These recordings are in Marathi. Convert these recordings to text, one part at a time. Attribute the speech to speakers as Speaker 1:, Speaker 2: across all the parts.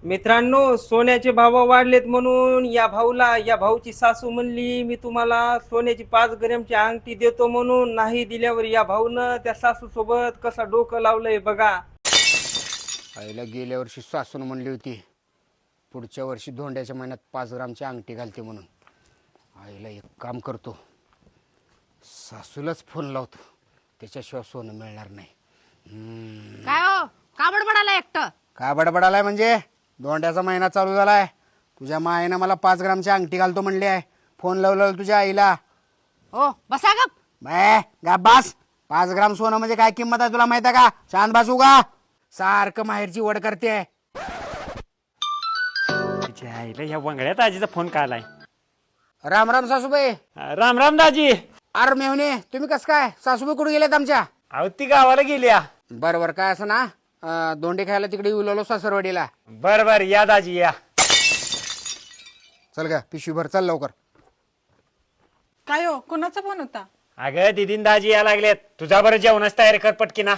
Speaker 1: मित्रांनो, सोन्याचे भाव वाढलेत म्हणून या भाऊची सासू म्हणली मी तुम्हाला सोन्याची 5 ग्रॅमची अंगठी देतो म्हणून. नाही दिल्यावर या भाऊनं त्या सासू सोबत कसा डोकं लावलंय बघा.
Speaker 2: आईला गेल्या वर्षी सासून म्हणली होती पुढच्या वर्षी धोंड्याच्या महिन्यात 5 ग्रामची अंगठी घालते म्हणून. आईला एक काम करतो, सासूलाच फोन लावतो, त्याच्याशिवाय सोनं मिळणार नाही.
Speaker 3: काय हो का बडबडाला एकटं?
Speaker 2: काय बडबडालाय म्हणजे धोंड्याचा महिना चालू झालाय, तुझ्या मायेनं मला 5 ग्रामची अंगठी घालतो म्हणली आहे. फोन लावलं तुझ्या आईला.
Speaker 3: हो बसा गप.
Speaker 2: बाय गा बास. 5 ग्राम सोनं म्हणजे काय किंमत आहे तुला माहित आहे का? शांत बसू का? सारखं माहेरची वड करते.
Speaker 4: तिच्या आईला या वंगड्यात आजीचा फोन का आलाय?
Speaker 2: राम राम सासूबाई.
Speaker 4: राम राम दाजी.
Speaker 2: अरे मेवणे तुम्ही कसं काय? सासूबाई कुठे गेल्यात आमच्या?
Speaker 4: अहो ती गावाला गेल्या.
Speaker 2: बरोबर काय असं ना, दोंडे खायला तिकडे उलवलो सासरवाडीला.
Speaker 4: बर बर या दाजी या.
Speaker 2: चल का पिशवी भर, चल लवकर.
Speaker 5: काय हो कोणाचा फोन होता?
Speaker 4: अगं दिदीन दाजी या लागलेत, तुझा बरं जेवणाच तयारी कर पटकीना.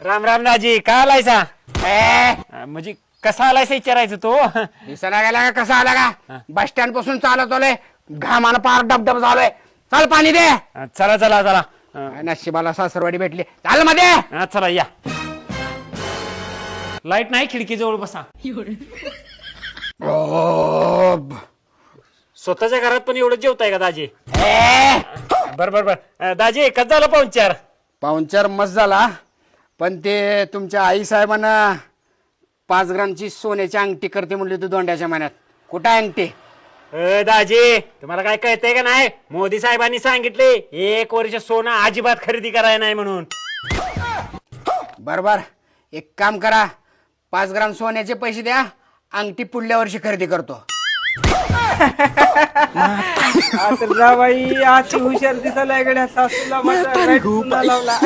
Speaker 4: राम राम दाजी, का आलायसा? म्हणजे कसा आलायसा विचारायचं तो.
Speaker 2: दिसायला गेला का? कसा आला का? बस स्टँड पासून चालत आलोय, घामाला पार डबडब झालोय. चल पाणी दे.
Speaker 4: चला चला चला.
Speaker 2: नशिबाला सासरवाडी भेटली. चाल मध्ये.
Speaker 4: चला या. लाईट नाही, खिडकीजवळ बसा. स्वतःच्या घरात पण एवढं जेवताय का दाजी? बर बर बर दाजी, कसं झालं पाहुणचार?
Speaker 2: पाहुणचार मस्त झाला, पण ते तुमच्या आई साहेबांना 5 ग्रामची सोन्याची अंगठी करते म्हणली होती धोंड्याच्या महिन्यात. कुठं आहे अंगठी?
Speaker 4: दाजी तुम्हाला काय कळतंय का नाही? मोदी साहेबांनी सांगितले 1 वर्ष सोनं अजिबात खरेदी करायला नाही म्हणून.
Speaker 2: बरोबर, एक काम करा, 5 ग्राम सोन्याचे पैसे द्या, अंगठी पुढल्या वर्षी खरेदी करतो.
Speaker 1: आता जावाई आती हुशार दिसायला गड्या सासूला माझा लावला.